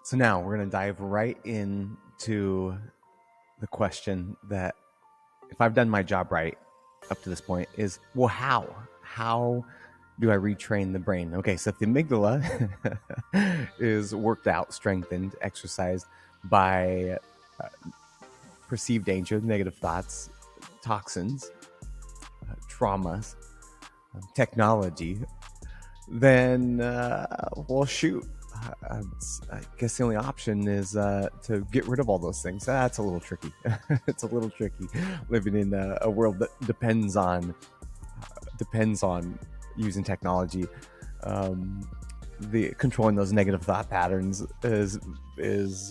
So now we're going to dive right into the question that, if I've done my job right up to this point, is, well, how? How do I retrain the brain? Okay, so if the amygdala is worked out, strengthened, exercised by perceived danger, negative thoughts, toxins, traumas, technology, then, well, shoot. I guess the only option is to get rid of all those things. That's a little tricky. It's a little tricky living in a world that depends on using technology. The controlling those negative thought patterns is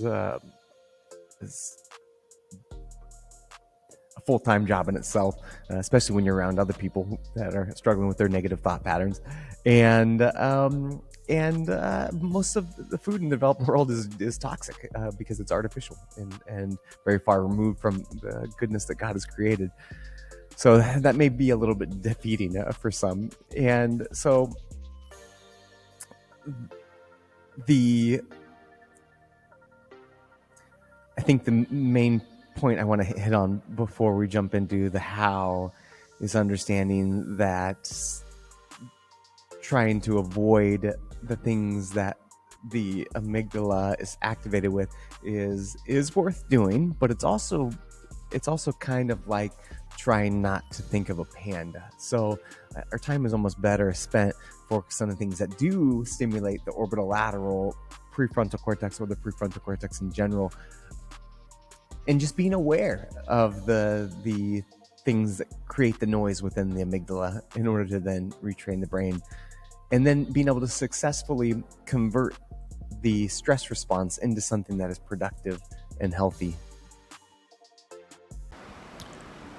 a full-time job in itself, especially when you're around other people that are struggling with their negative thought patterns. And most of the food in the developed world is toxic because it's artificial and very far removed from the goodness that God has created. So that may be a little bit defeating for some. And so I think the main point I want to hit on before we jump into the how is understanding that trying to avoid the things that the amygdala is activated with is worth doing, but it's also kind of like trying not to think of a panda. So our time is almost better spent focused on the things that do stimulate the orbitolateral prefrontal cortex, or the prefrontal cortex in general, and just being aware of the things that create the noise within the amygdala in order to then retrain the brain, and then being able to successfully convert the stress response into something that is productive and healthy.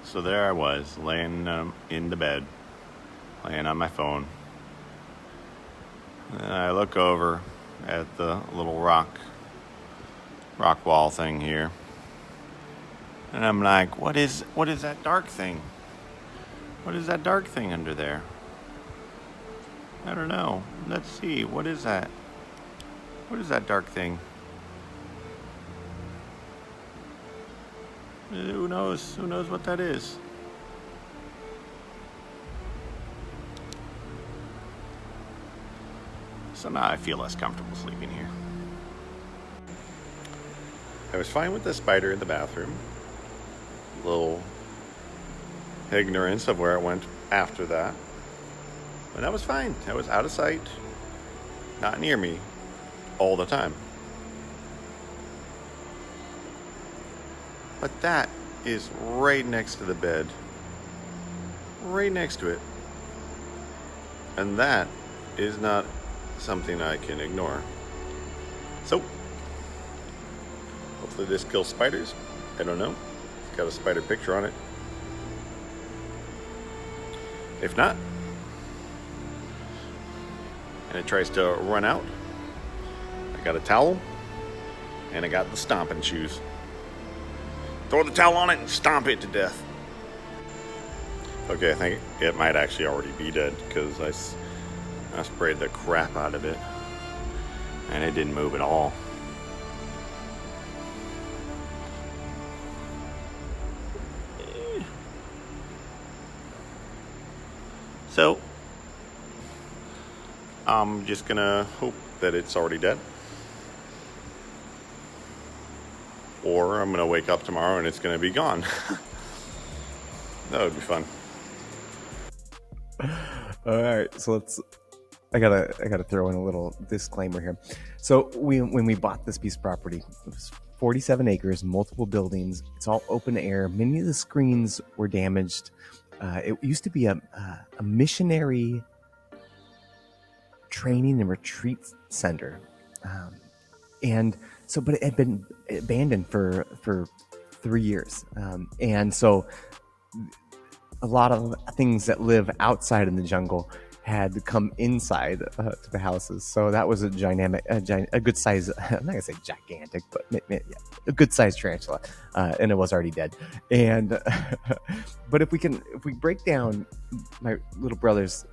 So there I was, laying in the bed, laying on my phone. And I look over at the little rock wall thing here. And I'm like, what is that dark thing? What is that dark thing under there? I don't know. Let's see. What is that? What is that dark thing? Who knows? Who knows what that is? So now I feel less comfortable sleeping here. I was fine with the spider in the bathroom. A little ignorance of where it went after that. But that was fine. That was out of sight, not near me all the time. But that is right next to the bed. Right next to it. And that is not something I can ignore. So, hopefully this kills spiders. I don't know. It's got a spider picture on it. If not, and it tries to run out, I got a towel and I got the stomping shoes. Throw the towel on it and stomp it to death. Okay, I think it might actually already be dead because I sprayed the crap out of it and it didn't move at all. So, I'm just gonna hope that it's already dead. Or I'm gonna wake up tomorrow and it's gonna be gone. That would be fun. All right, so I gotta throw in a little disclaimer here. So when we bought this piece of property, it was 47 acres, multiple buildings. It's all open air. Many of the screens were damaged. It used to be a missionary training and retreat center, and so, but it had been abandoned for 3 years, and so a lot of things that live outside in the jungle had to come inside to the houses. So that was a good size. I'm not gonna say gigantic, but yeah, a good sized tarantula, and it was already dead. And but if we break down my little brother's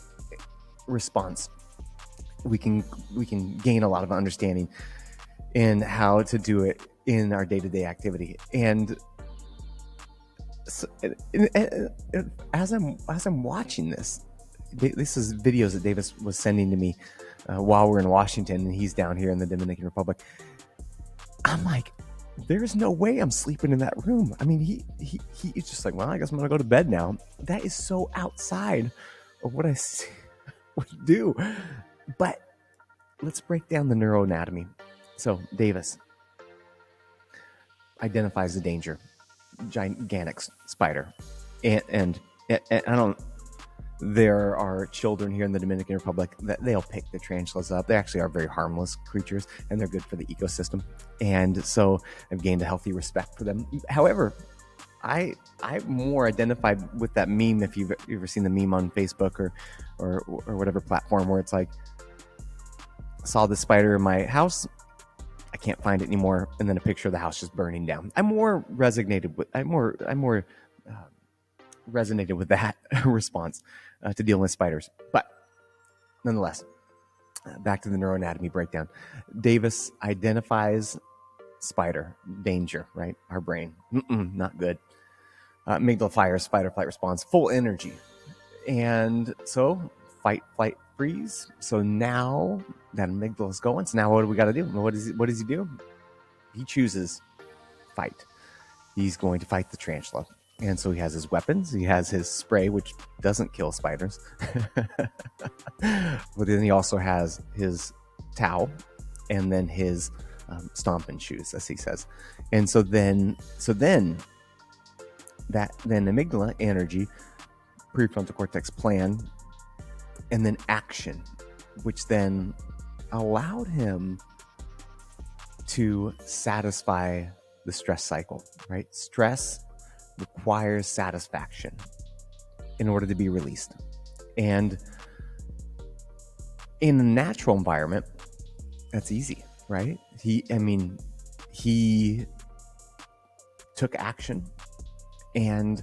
response, we can gain a lot of understanding. in how to do it in our day-to-day activity. And so, as I'm watching this is videos that Davis was sending to me while we're in Washington, and he's down here in the Dominican Republic. I'm like, there's no way I'm sleeping in that room. I mean, he's just like, well, I guess I'm gonna go to bed now. That is so outside of what I would do. But let's break down the neuroanatomy. So Davis identifies the danger, gigantic spider, and I don't. There are children here in the Dominican Republic that they'll pick the tarantulas up. They actually are very harmless creatures, and they're good for the ecosystem. And so I've gained a healthy respect for them. However, I'm more identified with that meme. If you've ever seen the meme on Facebook or whatever platform, where it's like, saw the spider in my house, I can't find it anymore, and then a picture of the house just burning down. I'm more resonated with that response to dealing with spiders. But nonetheless, back to the neuroanatomy breakdown. Davis identifies spider danger, right? Our brain, not good. Amygdala fires, fight or flight response, full energy, and so fight, flight, freeze. So now that amygdala is going, so now what do we got to do? What does he do? He chooses fight. He's going to fight the tarantula. And so he has his weapons. He has his spray, which doesn't kill spiders. But then he also has his towel and then his stomping shoes, as he says. And so then amygdala, energy, prefrontal cortex, plan, and then action, which then allowed him to satisfy the stress cycle, right? Stress requires satisfaction in order to be released. And in a natural environment, that's easy, right? He took action, and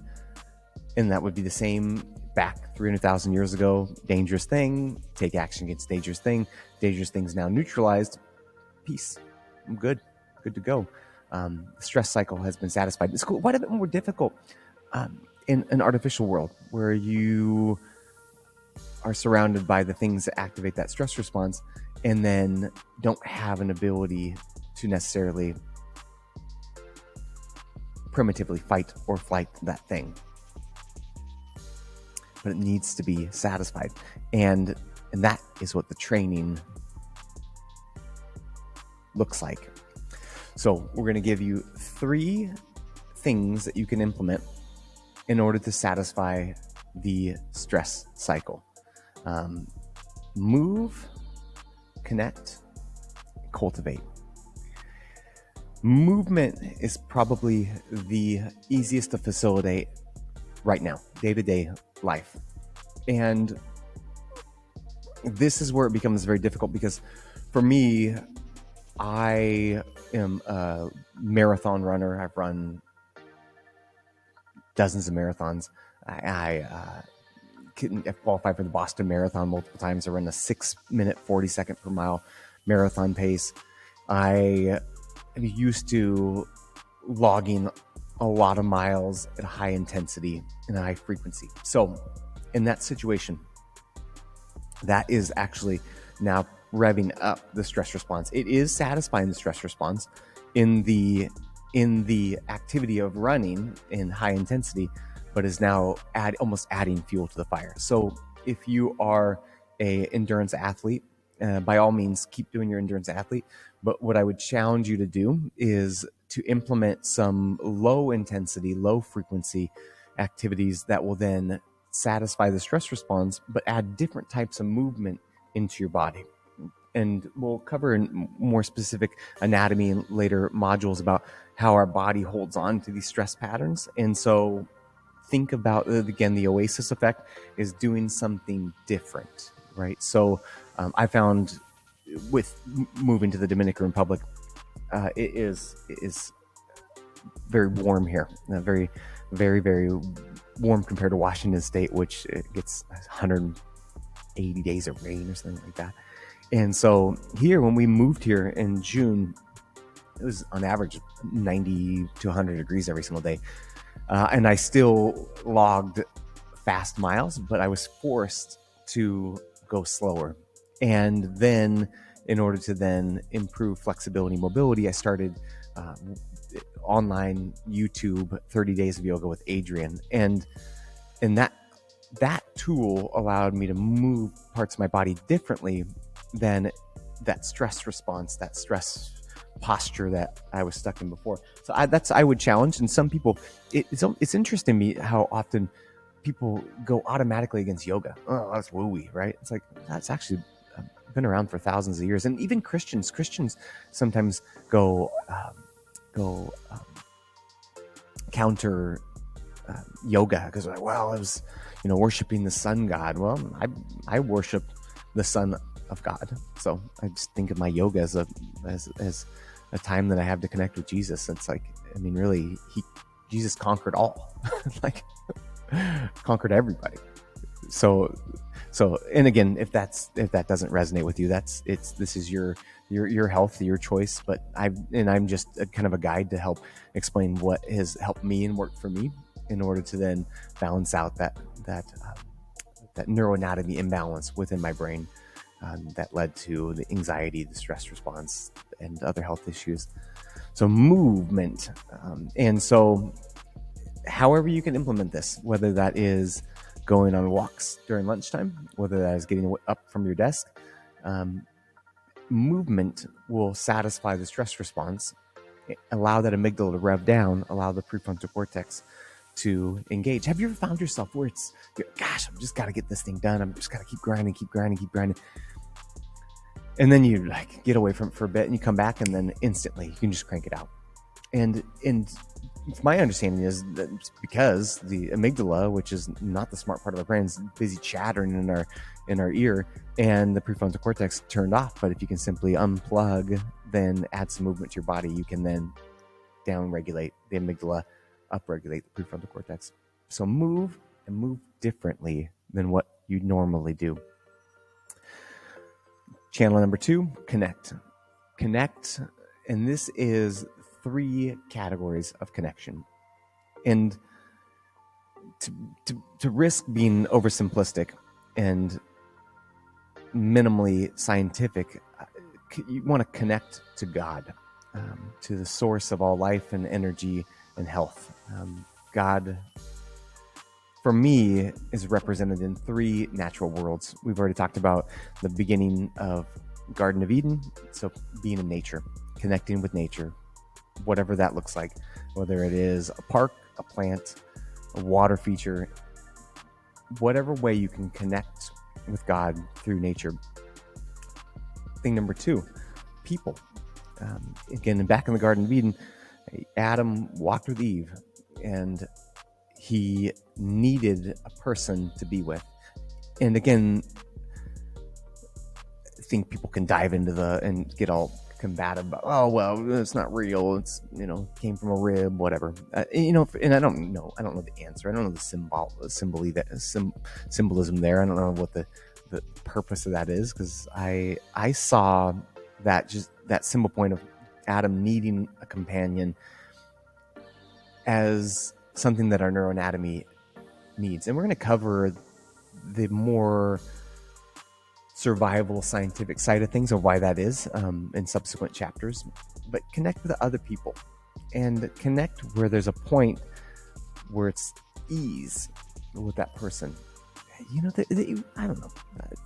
that would be the same back 300,000 years ago. Dangerous thing, take action against dangerous thing. Dangerous thing's now neutralized. Peace. I'm good to go. The stress cycle has been satisfied. It's quite a bit more difficult in an artificial world where you are surrounded by the things that activate that stress response and then don't have an ability to necessarily primitively fight or flight that thing. But it needs to be satisfied. And that is what the training looks like. So we're going to give you 3 things that you can implement in order to satisfy the stress cycle. Move, connect, cultivate. Movement is probably the easiest to facilitate right now, day-to-day life. And this is where it becomes very difficult because for me, I am a marathon runner. I've run dozens of marathons. I've qualified for the Boston Marathon multiple times. I run a 6-minute, 40-second per mile marathon pace. I am used to logging a lot of miles at a high intensity and a high frequency. So in that situation, that is actually now revving up the stress response. It is satisfying the stress response in the activity of running in high intensity, but is now almost adding fuel to the fire. So if you are a endurance athlete, by all means, keep doing your endurance athlete. But what I would challenge you to do is to implement some low intensity, low frequency activities that will then satisfy the stress response, but add different types of movement into your body. And we'll cover in more specific anatomy in later modules about how our body holds on to these stress patterns. And so think about, again, the oasis effect is doing something different, right? So I found with moving to the Dominican Republic, it is very warm here, very, very, very warm compared to Washington State, which it gets 180 days of rain or something like that. And so here, when we moved here in June, It was on average 90 to 100 degrees every single day. And I still logged fast miles, but I was forced to go slower. And then in order to then improve flexibility, mobility, I started online YouTube 30 days of yoga with Adrian. And that tool allowed me to move parts of my body differently than that stress response, that stress posture that I was stuck in before. So I would challenge. And some people, it's interesting to me how often people go automatically against yoga. Oh, that's woo-y, right? It's like, that's actually been around for thousands of years. And even Christians sometimes go counter yoga because like, well, I was, worshiping the sun god. Well, I worship the son of God. So I just think of my yoga as a time that I have to connect with Jesus. It's like, I mean, really, Jesus conquered all, like conquered everybody. So, and again, if that doesn't resonate with you, this is your health, your choice. But I'm just kind of a guide to help explain what has helped me and worked for me in order to then balance out that neuroanatomy imbalance within my brain that led to the anxiety, the stress response, and other health issues. So movement, and so however you can implement this, whether that is going on walks during lunchtime, whether that is getting up from your desk, movement will satisfy the stress response, allow that amygdala to rev down, allow the prefrontal cortex to engage. Have you ever found yourself where it's, gosh, I've just got to get this thing done. I'm just got to keep grinding. And then you like get away from it for a bit and you come back and then instantly you can just crank it out. And my understanding is that it's because the amygdala, which is not the smart part of our brain, is busy chattering in our ear, and the prefrontal cortex turned off. But if you can simply unplug, then add some movement to your body, you can then down-regulate the amygdala, upregulate the prefrontal cortex. So move and move differently than what you normally do. Channel number 2, connect. Connect, and this is 3 categories of connection. And to risk being oversimplistic and minimally scientific, you want to connect to God, to the source of all life and energy and health. God, for me, is represented in 3 natural worlds. We've already talked about the beginning of Garden of Eden, so being in nature, connecting with nature, whatever that looks like, whether it is a park, a plant, a water feature, whatever way you can connect with God through nature. Thing number 2, people. Again, back in the Garden of Eden, Adam walked with Eve, and he needed a person to be with. And again, I think people can dive into and get all combative about, oh, well, it's not real. It's, came from a rib, whatever. And I don't know the answer. I don't know the symbolism there. I don't know what the purpose of that is, because I saw that symbol point of Adam needing a companion as something that our neuroanatomy needs. And we're going to cover the more survival scientific side of things, or why that is, in subsequent chapters. But connect with other people, and connect where there's a point where it's ease with that person. I don't know.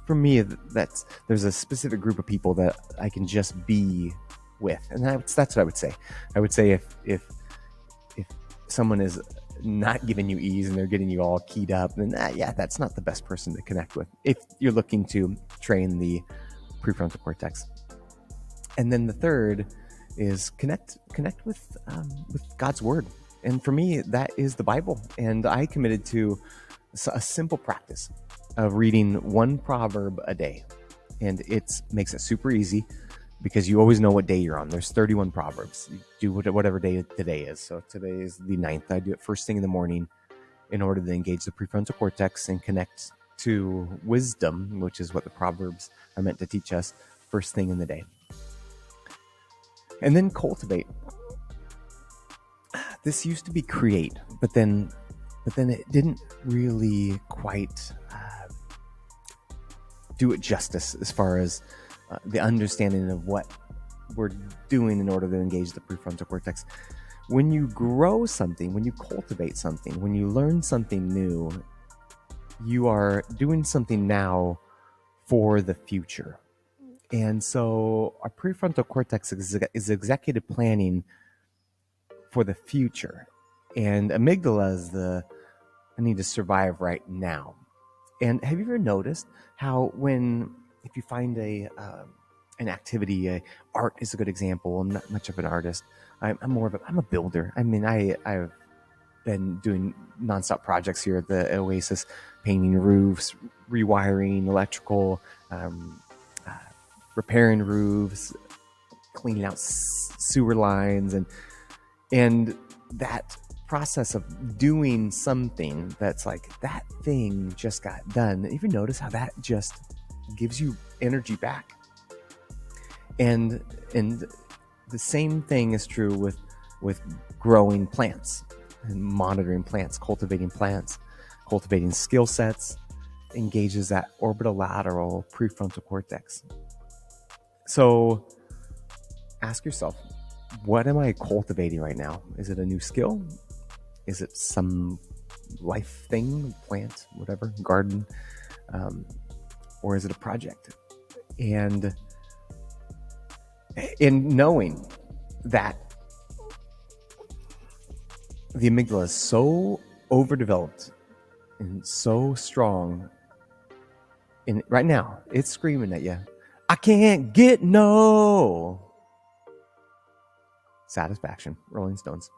For me, there's a specific group of people that I can just be with, and that's what I would say. I would say if someone is not giving you ease and they're getting you all keyed up, then that's not the best person to connect with if you're looking to train the prefrontal cortex. And then the third is connect with God's word. And for me, that is the Bible. And I committed to a simple practice of reading 1 proverb a day. And it makes it super easy, because you always know what day you're on. There's 31 proverbs. You do whatever day today is. So today is the 9th. I do it first thing in the morning in order to engage the prefrontal cortex and connect to wisdom, which is what the proverbs are meant to teach us, first thing in the day. And then cultivate. This used to be create, but then it didn't really quite do it justice as far as the understanding of what we're doing in order to engage the prefrontal cortex. When you grow something, when you cultivate something, when you learn something new, you are doing something now for the future. And so our prefrontal cortex is executive planning for the future. And amygdala is I need to survive right now. And have you ever noticed how if you find an activity, art is a good example. I'm not much of an artist. I'm a builder. I mean, I've been doing nonstop projects here at the Oasis, painting roofs, rewiring electrical, repairing roofs, cleaning out sewer lines, and that process of doing something that's like that thing just got done. If you notice how that just gives you energy back, and the same thing is true with growing plants and monitoring plants, cultivating skill sets, engages that orbitolateral prefrontal cortex. So ask yourself, what am I cultivating right now? Is it a new skill? Is it some life thing, plant, whatever, garden? Or is it a project? And in knowing that the amygdala is so overdeveloped and so strong, and right now it's screaming at you, I can't get no satisfaction. Rolling Stones.